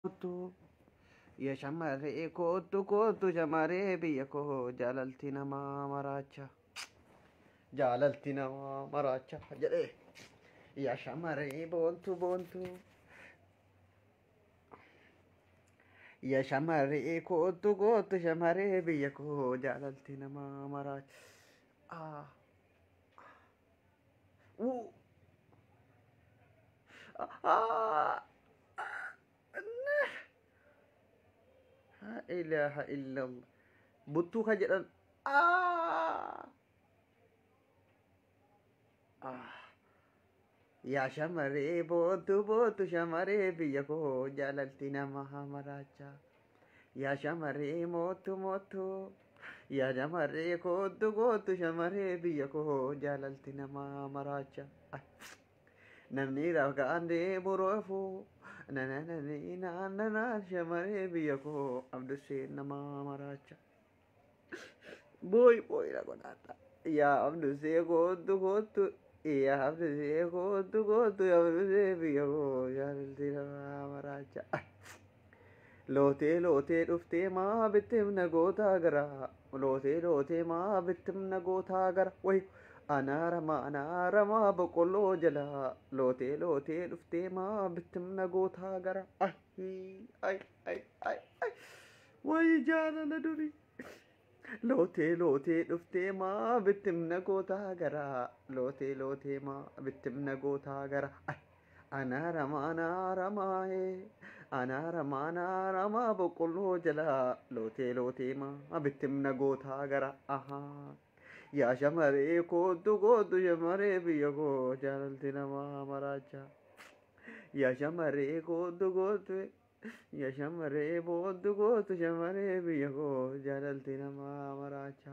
Kootu yaa shamarree kootu shamarree biyya koo jaalalti namaa maraacha jaalalti namaa maraacha jedhee yaa shamarree boontu yaa shamarree kootu shamarree biyya koo jaalalti namaa maraacha. Ah, uu, ah, ilaha illallah. Buttuu ka jedhan. Ah, ah. Yaa shamarree boontu shamarree biyya koo jaalalti namaa maraacha. Yaa shamarree mootu yaa shamarree kootu shamarree biyya koo jaalalti namaa maraacha. Namni ragaan deemu roofu nananani naannanaan shamarree biyya koo abduseen namaa maraacha. Boy la godhadha. Yaa abdusee kootu yaa abdusee kootu yaa abdusee biyya koo jaalalti namaa maraacha. Lootee dhuftee maa bittim nagootaa gara. Lootee maa bittim nagootaa gara. Way anaaramaa boqqolloo jala. Lootee dhuftee maa bittim nagootaa gara. Ay. Way jaalala durii. Lootee dhuftee maa bittim nagootaa gara. Lootee maa bittim nagootaa gara. Anaaramaa anaaramaa boqqolloo jala. Lootee maa bittim nagootaa gara. Yaa shamarree kootu shamarree biyya koo jaalalti namaa maraacha. Yaa shamarree kootu yaa shamarree kootu shamarree biyya koo jaalalti namaa maraacha.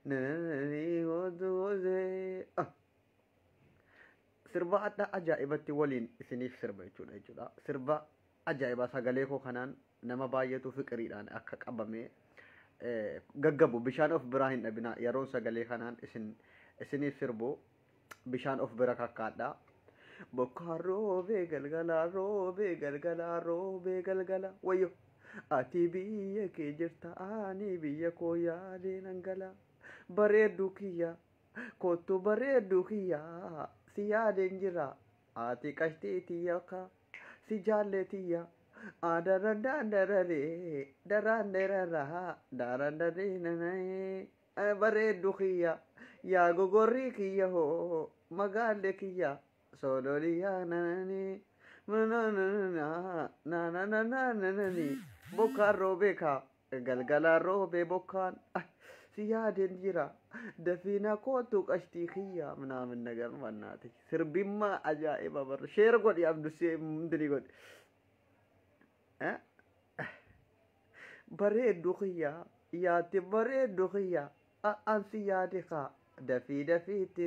Nanananii kootu. Sirba adda ajaa'ibatti waliin isiniif sirba jechuudha. Sirba ajaa'ibaa sagalee koo kanaan nama baay'eetu fiqiriidhaan akka qabame gaggabu bishaan of biraa hin dhabina. Yeroon sagalee kanaan isiniif sirbu bishaan of bira kakkaadha. Bokkaan roobee galgala wayyo ati biyya kee jirta ani biyya koo yaadee nan gala. Bareeddu kiyya kottu bareeddu kiyya si yaadeen jira ati qashtii tiyya ka si jaallee tiyya. Daraan bareeddu kiyya yaa gogorrii kiyya hoo magaalee kiyya sololiyaa nananii nananii bokkaan roobee ka galgalaan roobee bokkaan si yaadeen jira dafiina kootu qashtii kiyya ምናምን ነገር ማናት ስርቢማ አጃኢባ በር ሼር ጎድ ያብዱሴ ምንድን ይጎድ bareeddu kiyya yaatti bareeddu kiyya ansi yaade ka dafiitti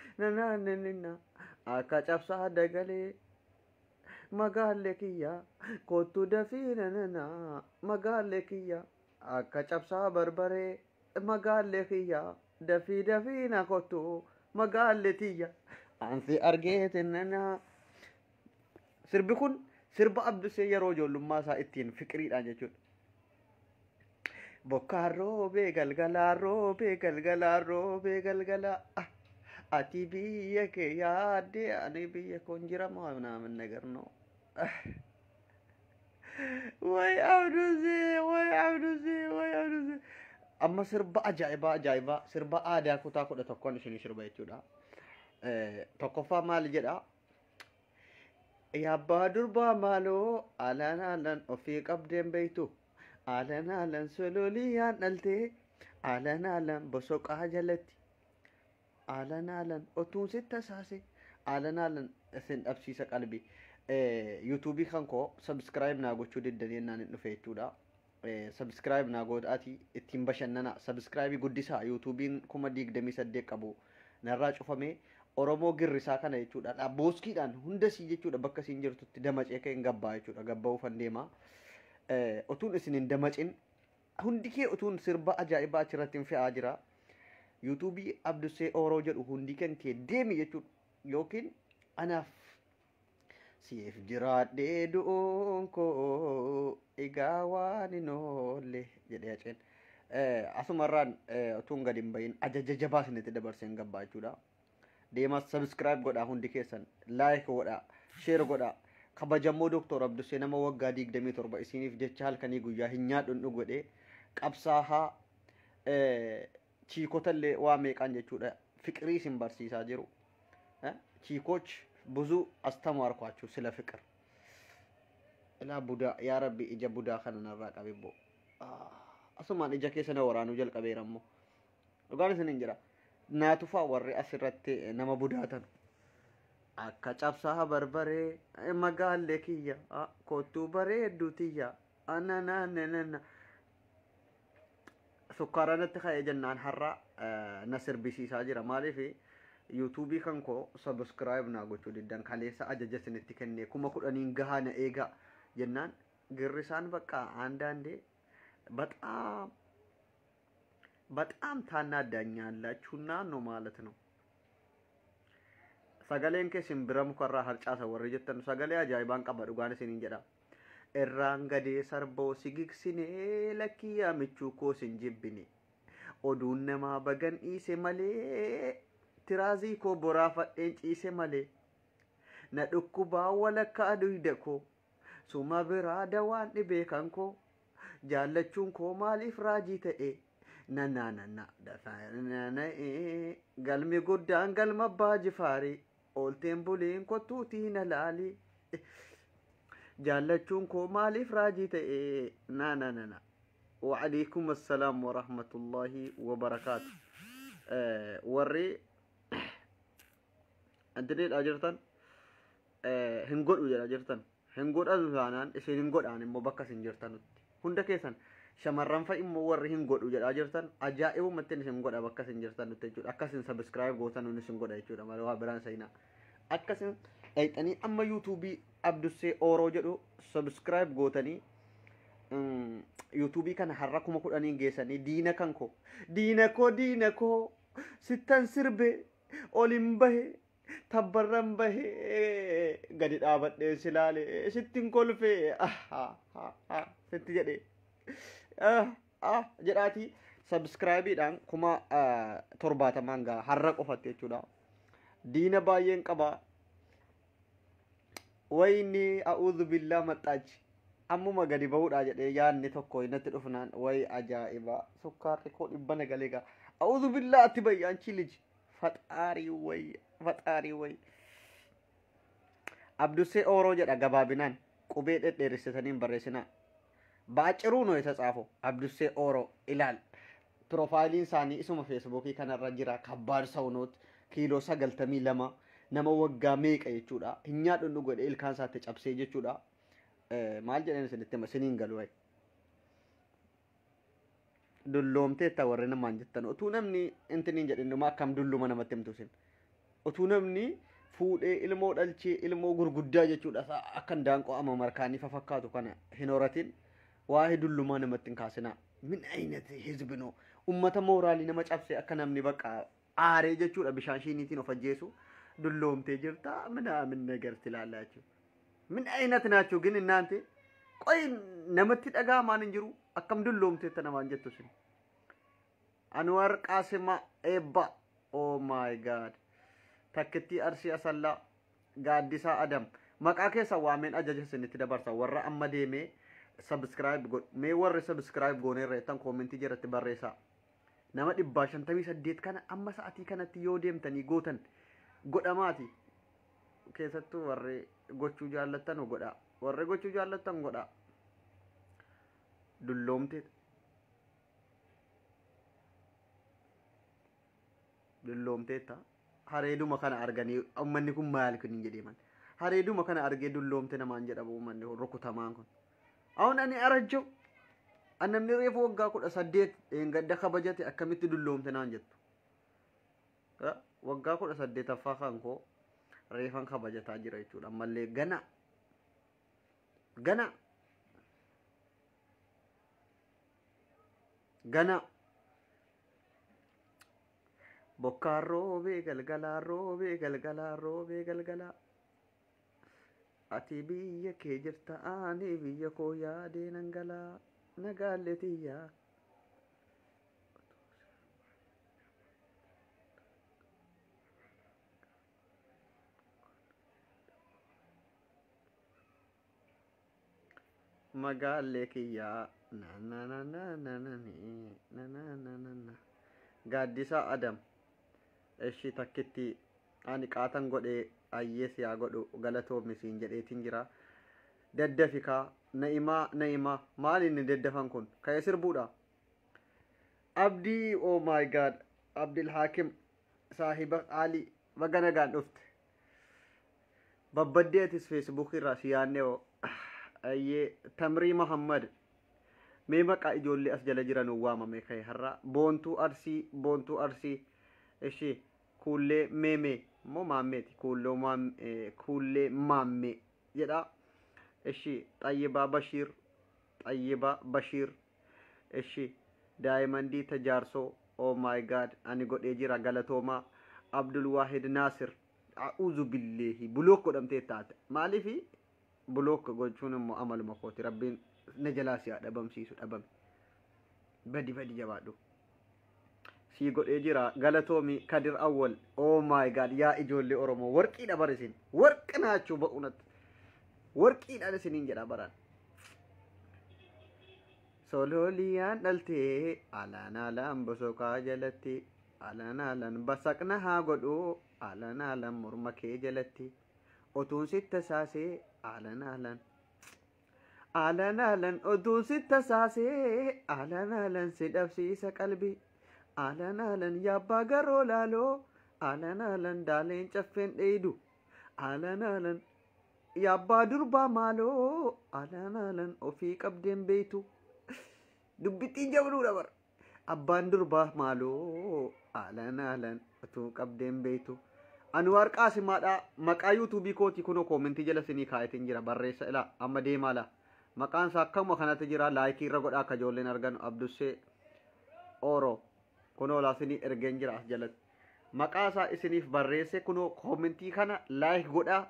nananana akka cabsaa dagalee magaalee kiyya kottu dafii nanana magaalee kiyya akka cabsaa barbaree magaalee kiyya dafii na kottu magaalee tiyya ansi argeete nana. Sirbi kun sirba abdusee yeroo ijoollummaa isaa ittiin fiqiriidhaan jechuudha. Bokkaan roobee galgala ati biyya kee yaaddee ani biyya koon jira maa ምናምን ነገር ነው። ወይ abdusee amma sirba ajaa'ibaa sirba aadaa kutaa 11 isinii sirba jechuudha. Tokkoffaa maal jedhaa? Yabbaa durbaa maaloo alanaalan ofii qabdeen beeytu alanaalan sololiyaan dhaltee alanaalan bosoqaa jalatti alanaalan otuun sitta saase alanaalan isin dhabsiisa qalbii. Yuutuubii kan koo sabskiraayib naa gochuu diddanii naan hin dhufe jechuudha. Sabskiraayib naa godhaatii ittiin bashannana. Sabskiraayibii guddisaa yuutuubiin 28,000 qabu narraa cufamee Oromoo girrisaa kana jechuudha. Booskiidhaan hunda sii jechuudha bakka siin jirtutti damacee ka'een gabbaa jechuudha. Gabbaa ufan deemaa. Otuun isin hin damacin hundi kee otuun sirba ajaa'ibaa achirratti hin fe'aa jira. yuutuubii abdusee ooroo jedhu hundi kan kee deemi jechuudha yookiin anaaf siif jiraadhee du'uun koo egaa waan hin oolle jedhee haceen. Asumarraan utuun gadi hin bahin ajaja jabaa isinitti dabarseen gabbaa jechuudha. Deemaa subscribe godhaa hundi keessan, like godhaa, share godhaa. Kabajamoo Dooktor Abdusee nama waggaa 27 isiniif jecha halkanii guyyaa hin nyaadhuun godhee qabsaahaa chiikotallee waa meeqaan jechuudha fiqirii isin barsiisaa jiru. ቺኮች ብዙ አስተማርኳችሁ ስለ ፍቅር እና ቡዳ ያ ረቢ እጀ ቡዳ ከነራ ቀበቦ አሱማን እጀ ከሰነ ወራኑ ጀልቀበረሞ ዱጋን ስን እንጀራ ናቱፋ ወሬ አስረቴ ነመ ቡዳተን አካ ጫብሳ በርበሬ መጋሌ ኪያ ኮቱ በሬ ዱቲያ አናና ነነና ሱካራነት ኸየ ጀናን ሐራ ነስር ቢሲሳ ጅራ ማለፊ ዩቱቢ ከንኮ ሰብስክራይብ ናጎቹ ዲዳን ካሌሳ አጀጀ ስንቲ ከኔ ኩማ ኩዳኒን ገሃነ ኤጋ ጀናን ግርሳን በቃ አንዳንዴ በጣም በጣም ታናዳኛላችሁና ነው ማለት ነው። ሰገሌን ከሲም ብረም ኮራ ሀርጫሰ ወረጀተን ሰገሌ አጃይባን ቀበ ዱጋነ ሲኒን ጀዳ እራንገዴ ሰርቦ ሲግክሲኔ ለኪያ ምቹ ኮ ሲንጂብኒ ኦዱን ነማ በገን ኢሴ መሌ ትራዚ ኮ ቦራፋ ጪሴ መሌ ነዱኩባ ወለካ ዱይደኮ ሱማ ብራ ደዋን ዲቤካንኮ ጃለቹን ኮ ማሊፍ ራጂ ተኤ ነናነና ደፋነነ ገልሚ ጉዳን ገልማ ባጅፋሪ ኦልቴን ቡሊን ኮቱቲ ነላሊ ጃለቹን ኮ ማሊፍ ራጂ ተኤ ናናነና ወዐለይኩም ሰላም ወራህመቱላሂ ወበረካቱ ወሪ አንተኔ አጀርታን ህንጎዱ አጀርታን ህንጎዳን ዛናን እሴ ህንጎዳን ሞ በከስ እንጀርታን ሁንደ ከሰን ሸመራን ፈኢሞ ወሪ ህንጎዱ አጀርታን አጃኢቡ መተን ህንጎዳ በከስ እንጀርታን ተጁ አከስን ሰብስክራይብ ጎተን ነው ህንጎዳ ይቹ ደማለ ብራን ሰይና አከስን አይጠኒ አማ ዩቲዩብ አብዱሴ ኦሮ ጀዶ ሰብስክራይብ ጎተኒ ዩቲዩብ ከን ሐራኩማ ኩዳኒን ጌሰኒ ዲነኮ ሲተን ስርቤ ኦሊምበሄ ተበረምበሄ ገዲ ዳበደ ሲላለ ሲቲን ኮልፌ ሲቲ ጀዴ ጀዳቲ ሰብስክራይብ ዳን ኩማ ቶርባተ ማንጋ ሐራ ቆፈት የቹዳ ዲነ ባየን ቀባ ወይኒ አኡዙ ቢላ መጣች አሙማ ገዲ በውዳ ጀዴ ያኒ ቶኮ ይነት ዱፍናን ወይ አጃኢባ ሱካር ኮ ይበነ ገሌጋ አኡዙ ቢላ አትበይ አንቺ ልጅ ፈጣሪ ወይ አብዱሴ ኦሮ ጀዳ ገባቢናን ቁቤ ደደርሰተኒን በረሲና ባጭሩ ነው የተጻፈው አብዱሴ ኦሮ ይላል ፕሮፋይሊን ሳኒ እሱማ ፌስቡክ ከነራ ጅራ ከባድ ሰው ኖት ኪሎ ሰገልተሚ ለማ ነመ ወጋ ሜቀ ይቹዳ እኛ ዱኑ ጎደ ኢልካንሳ ተጨብሴ ይቹዳ ማል ጀነን ስንተመ ስኒን ገሉይ ዱሎምቴ ተወረነ ማንጀተን ኦቱነምኒ እንትኒን ጀደን ማ ከም ዱሉ መነመተም ተውሲን ኦቱነምኒ ፉዴ ኢልሞ ዳልቺ ኢልሞ ጉርጉዳ ጀቹዳ አከን ዳንቆ አማ መርካኒ ፈፈካቱ ከነ ሂኖረቲን ዋሂድ ዱሉ መነመተን ካስና ምን አይነት ህዝብ ነው ኡመተ ሞራሊ ነመጫፍሴ አከናምኒ በቃ አሬ ጀቹዳ ቢሻንሺኒቲ ነው ፈጀሱ ዱሎምቴ ጅርታ ምናምን ነገር ትላላችሁ ምን አይነት ናችሁ ግን እናንተ ቆይ ነመት ደጋ ማን እንጅሩ አከም ዱሎምቴ ተነማንጀቱስን አንዋር ቃሲማ ኤባ ኦ ማይ ጋድ ተክቲ አርሲ አሰላ ጋዲሳ አደም መቃኬ ሰዋሜን አጀጀስን ትደበርሳ ወራ አመዴሜ ሰብስክራይብ ጎ ሜ ወር ሰብስክራይብ ጎኔ ረተን ኮሜንት ጀረት በሬሳ ነመ ዲባሽን ተሚ ሰዴት ከነ አማ ሰዓቲ ከነት ዮዴምተኒ ጎተን ጎዳማቲ ከሰቱ ወሬ ጎቹ ጃለተን ጎዳ ወሬ ጎቹ ጃለተን ጎዳ ዱሎምቴታ ሀሬዱማ ከነ አርገኒ ኡመኒ ኩን ማልኩን እንጀዲማን ሀሬዱማ ከነ አርጌ ዱሎምቴ ነማን ጀዳቡ ማን ሩኩታማን ኩን አሁን እኔ አረጀው አነምኒ ሬፎ ወጋ ኩዳ ሰዴት እንገደ ከበጀት አከሚት ዱሎምቴ ናንጀቱ ወጋ ኩዳ ሰዴት አፋኻንኮ ሬፋን ከበጀታ ጅራ ይቹዳ ማለ ገና ቦካ ሮቤ ገልገላ ati biyya kee jirta ani biyya koo yaadee nan galaa nagaalle tiyyaa. Magaalee kiyyaa na na na na na na na na na na na gaaddisaa Adam ishii takkitti ani qaatan godhee ayyees yaa godhu galatoomi siin jedheetiin jira daddafikaa na'imaa maali inni daddafan kun ka'ee sirbuudha abdii oh my god abdil hakim saahiba ali baga nagaan dhufte babbaddeetis feesbuuk irraa si yaannee ayyee tamrii Muhammad mee maqaa ijoollee as jala jiran waamame ka'e har'a boontuu arsii ishee kuullee meemee moo maammeeti kuullee maammee jedha ishee xayyibaa bashiir ishee daa'imandii tajaarsoo oh my god ani godhee jira galatoomaa abdul waahid naasir a'uuzu billeehi bulook godhamtee taate maaliifi bulook gochuun immoo amaluma kooti rabbiin na jalaa siyaa dhabamsiisu dhabame badi jabaadhu sii godhee jira galatoomi kadir awwal oh my god yaa ijoollee oromoo warqiidha bara isin warqi naachuu ba'unatti warqiidhaan isiniin jedha baraan sololiyaan dhaltee alaan bosokaa jalatti alaan basaqna haa godhu alaan morma kee jalatti otuun sitta saasee alaan otuun sitta saasee alaan si dhabsiisa qalbii alaan yaabbaa garoo laaloo alaan daaleen caffeen dheeydu alaan yaabbaa durbaa maaloo alaan ofii qabdeen beeytu dubbittiin jabduudha bar abbaan durbaa maaloo alaan otuu qabdeen beeytu Anwar Qaasimaadha maqaa yuutuubii kooti kunoo koomentii jala sinii kaayetiin jira barreessa ilaa amma deemaala maqaan isaa akkuma kanatti jira laayikii irra godhaa akka ijoolleen argan Abdussee Oro kunoo laa sinii ergeen jira as jalatti maqaa isaa isiniif barreesse kunoo koomentii kana laayik godhaa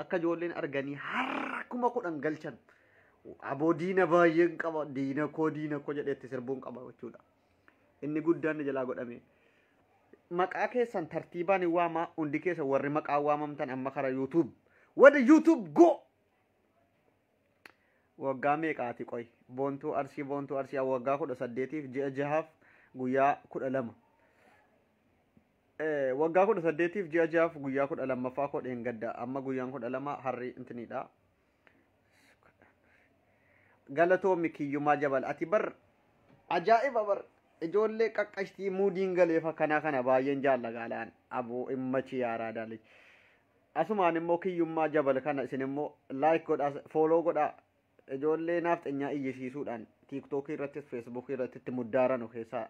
akka ijoolleen arganii har'a kuma 10 galchan aboo diina baay'een qaba diina koo jedheetti sirbuun qaba jechuudha inni guddaan jalaa godhame. Maqaa keessan tartiibaan waamaa hundi keessa warri maqaa waamamtan amma kara YouTube wada YouTube go waggaa meeqaati qoy boontuu arsii waggaa 18 ji'a 6 guyyaa 12 waggaa 18 ji'a 6 guyyaa 12ffaa kodheen gadda amma guyyaan 12 harri intiniidha galatoomi kiyyumaa jabal ati bar ajaa'iba bar ijoollee qaqqashtii muudiin galeefa kana baay'een jaallagaalaan aboo immachi yaaraa daalii asumaan immoo kiyyummaa jabal kana isin immoo laayik godhaa fooloo godhaa ijoollee naaf xinyaa iyyisiisuudhaan tiiktookii irrattis feesbuukii irratti itti muddaaranu keessaa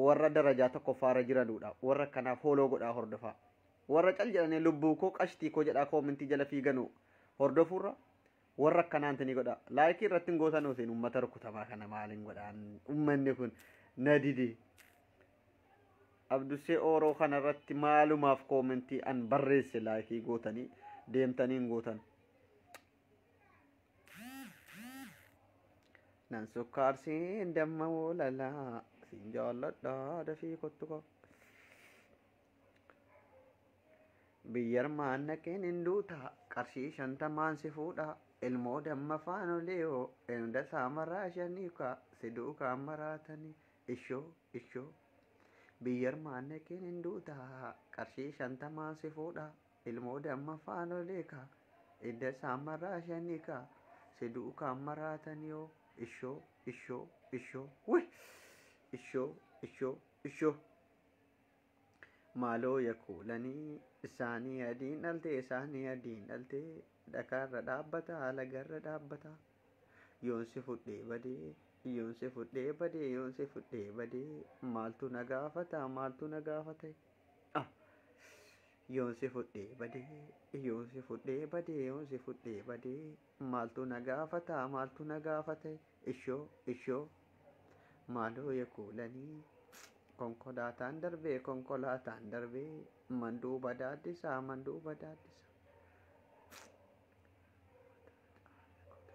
warra darajaa tokkoffaarra jiranudha warra kanaa fooloo godhaa hordofaa warra cal jedhanii lubbuu koo qashtii koo jedhaa koomentii jala fiiganu hordofuurra warra akkanaan tini godhaa laayikii irratti hin gootanuu isin uummata rukutamaa kana maaliin godhaan uummanni kun nadidi Abdussee Oroo kanarratti maalumaaf koomentii an barreesse laayikii gootanii deemtaniin gootan nan sukkaarsiin damma woolalaa siin jaalladhaa dafii kottuko biyyar maannaqeen hinduuta qarshii 50 si fuudha ilmoo damma faanoleeyo enda saamaraa shaniika siduu kaamaraatanii ishoo biyyar maannaqeen hinduuta qarshii 50 si fuudha ilmoo damma faanoleeka enda saamaraa shaniika siduu kaamaraatanii ishoo wih ishoo maaloo yakuulanii isaanii adiin dhalte dhakaarra dhaabbata lagarra dhaabbata yoonsi fudhee badee maaltu na gaafata yoonsi fudhee badee maaltu na gaafata ishoo maaloo yakuulanii konkolaataan darbee manduuba daaddisa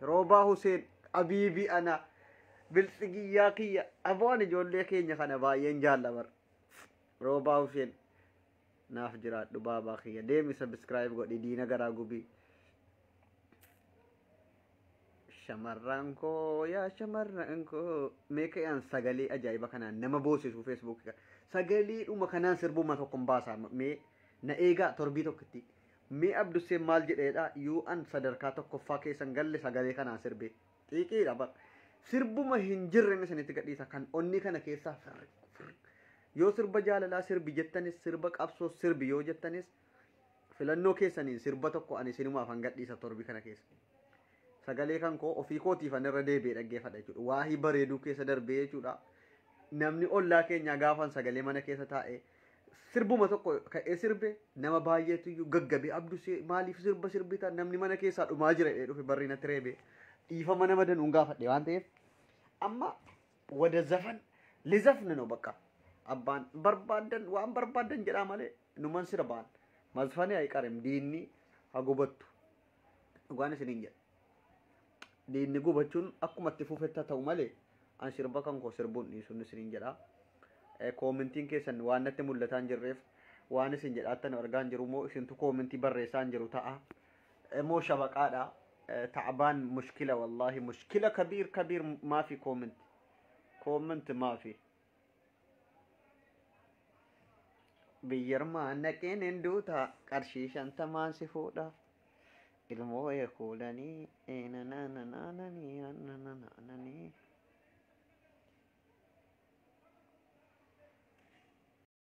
روبا حسين أبيبي أنا بالسقيا كيا أبواني جول لي كينيا خنا باين جالا بر روبا حسين naaf jiraadhu baabaa kiyya deemi sabskiraayib godhi diina garaa gubii shamarran koo yaa shamarran koo meeqaan sagalee ajaa'iba kanaan nama boosisu feesbuukii sagalee dhuma kanaan sirbuma tokkon baasaa mee na eegaa torbii tokkitti mee abduseen maal jedheedha yoo an sadarkaa tokkoffaa keessan galle sagalee kanaan sirbee xiiqiidha ba sirbuma hin jirre isinitti gadhiisa kan onni kana keessaa yoo sirba jaalalaa sirbi jettanis sirba qabsoo sirbi yoo jettanis filannoo keessaniin sirba tokko ani isinumaaf hangadhiisa torbi kana keessa sagalee kan koo ofii kootiifan irra deebi'ee dhaggeeffadha jechuudha waahii bareeduu keessa darbee jechuudha namni ollaa keenyaa gaafan sagalee mana keessa taa'ee sirbuma tokko ka'ee sirbe nama baay'eetu iyyuu gaggabee abdusee maaliif sirba sirbitaa namni mana keessaa dhumaa jira jedhee dhufe barri natti reebee dhiifama nama danuun gaafadhe waan ta'eef amma wada zafan lizafne no bakka abbaan barbaadan waan barbaadan jedhaa malee numan sirbaan mazfanii ayqarim diinni hagubattu dhugaan isiniin jedha diinni gubachuun akkuma itti fufetta ta'u malee an sirba kan koo sirbuun dhiisuun isiniin jedha koomentiin keessan waan natti mul'ataan jirreef waan isin jedhaattan argaan jiru moo isintu koomentii barreessaan jiru ta'a moo shabaqaadha ta'abaan mushkila wallaahi mushkila kabiir maafi kooment maafi biyyarmaa naqeen hinduuta qarshii 50 si fuudha ilmoo eekuudhanii nanananii